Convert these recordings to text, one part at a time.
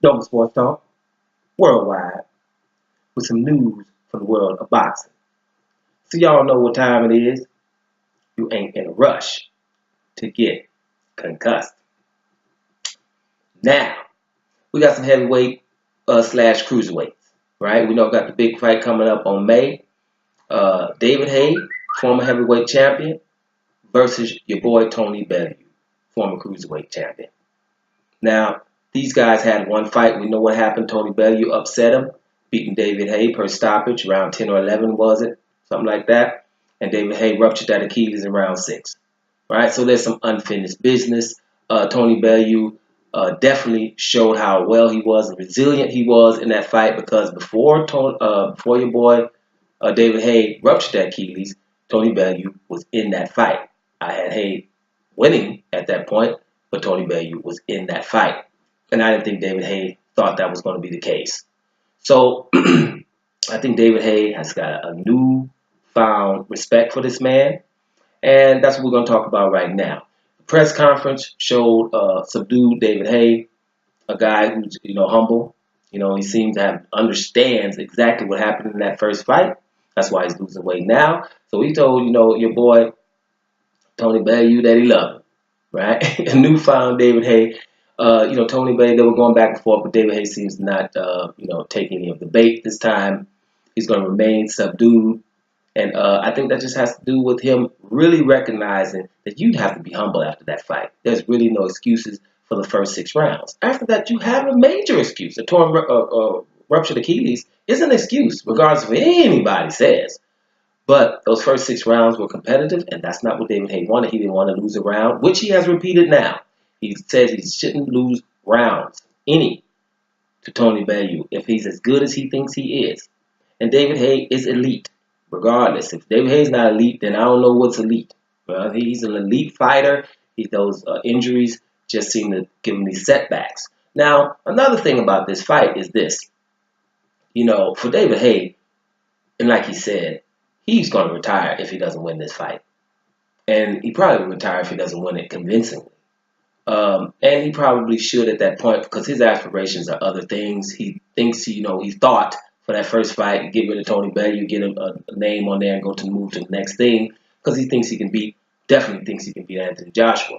Double Sports Talk, worldwide, with some news from the world of boxing. So y'all know what time it is. You ain't in a rush to get concussed. Now, we got some heavyweight slash cruiserweights, right? We know we got the big fight coming up on May. David Haye, former heavyweight champion, versus your boy Tony Bellew, former cruiserweight champion. Now, these guys had one fight. We know what happened. Tony Bellew upset him, beating David Haye per stoppage, around 10 or 11 was it? Something like that. And David Haye ruptured that Achilles in round 6. Right? So there's some unfinished business. Tony Bellew definitely showed how well he was and resilient he was in that fight, because before your boy David Haye ruptured that Achilles, Tony Bellew was in that fight. I had Haye winning at that point, but Tony Bellew was in that fight. And I didn't think David Haye thought that was going to be the case. So I think David Haye has got a newfound respect for this man. And that's what we're going to talk about right now. The press conference showed subdued David Haye, a guy who's humble. He seems to understands exactly what happened in that first fight. That's why he's losing weight now. So he told your boy Tony Bellew that he loved him, right? A newfound David Haye. Tony Bellew, they were going back and forth, but David Haye seems not take any of the bait this time. He's going to remain subdued. And I think that just has to do with him really recognizing that you have to be humble after that fight. There's really no excuses for the first 6 rounds. After that, you have a major excuse. A torn ruptured Achilles is an excuse, regardless of what anybody says. But those first 6 rounds were competitive, and that's not what David Haye wanted. He didn't want to lose a round, which he has repeated now. He says he shouldn't lose rounds, any, to Tony Bellew if he's as good as he thinks he is. And David Haye is elite. Regardless, if David Haye's not elite, then I don't know what's elite. He's an elite fighter. Those injuries just seem to give him these setbacks. Now, another thing about this fight is this. For David Haye, and like he said, he's going to retire if he doesn't win this fight. And he probably will retire if he doesn't win it convincingly. And he probably should at that point, because his aspirations are other things. He thinks, he thought for that first fight, get rid of Tony Bellew, get him a name on there and go to move to the next thing, because he thinks he can definitely thinks he can beat Anthony Joshua,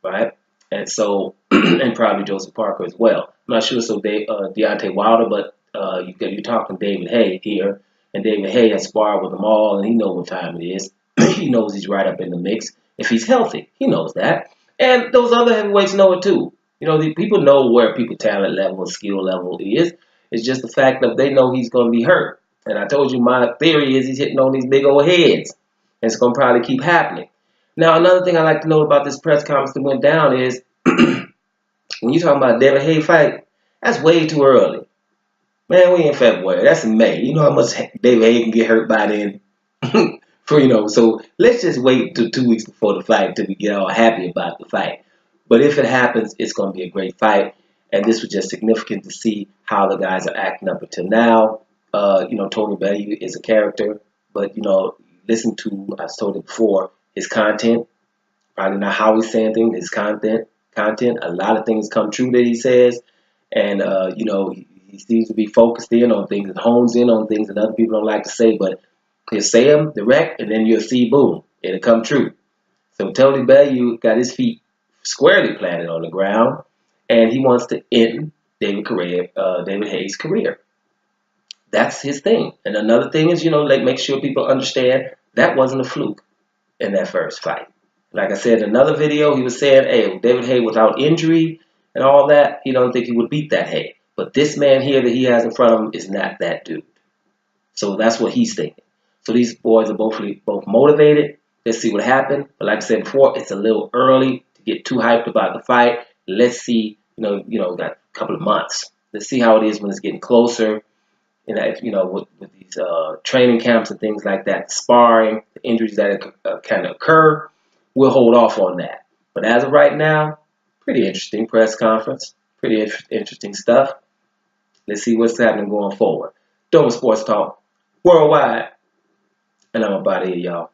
right? And so, and probably Joseph Parker as well. I'm not sure, so Deontay Wilder, but you're talking David Haye here, and David Haye has sparred with them all, and he knows what time it is. He knows he's right up in the mix. If he's healthy, he knows that. And those other heavyweights know it too. The people know where people's talent level and skill level is. It's just the fact that they know he's going to be hurt. And I told you my theory is he's hitting on these big old heads. And it's going to probably keep happening. Now, another thing I like to note about this press conference that went down is when you're talking about a David Haye fight, that's way too early. Man, we in February. That's in May. You know how much David Haye can get hurt by then? So let's just wait till 2 weeks before the fight until we get all happy about the fight. But if it happens, it's going to be a great fight. And this was just significant to see how the guys are acting up until now. Tony Bellew is a character, but, listen to, I've told it before, his content, probably not how he's saying things, his content, a lot of things come true that he says. And, he seems to be focused in on things and hones in on things that other people don't like to say, but he'll say them direct, and then you'll see, boom, it'll come true. So Tony Bellew got his feet squarely planted on the ground, and he wants to end David Haye's career. That's his thing. And another thing is, make sure people understand that wasn't a fluke in that first fight. Like I said in another video, he was saying, hey, David Haye without injury and all that, he don't think he would beat that Haye. But this man here that he has in front of him is not that dude. So that's what he's thinking. So these boys are both motivated. Let's see what happened. But like I said before, it's a little early to get too hyped about the fight. Let's see, got a couple of months. Let's see how it is when it's getting closer. With these training camps and things like that, sparring, the injuries that can occur, we'll hold off on that. But as of right now, pretty interesting press conference, pretty interesting stuff. Let's see what's happening going forward. Double Sports Talk, worldwide, and I'm about here, y'all.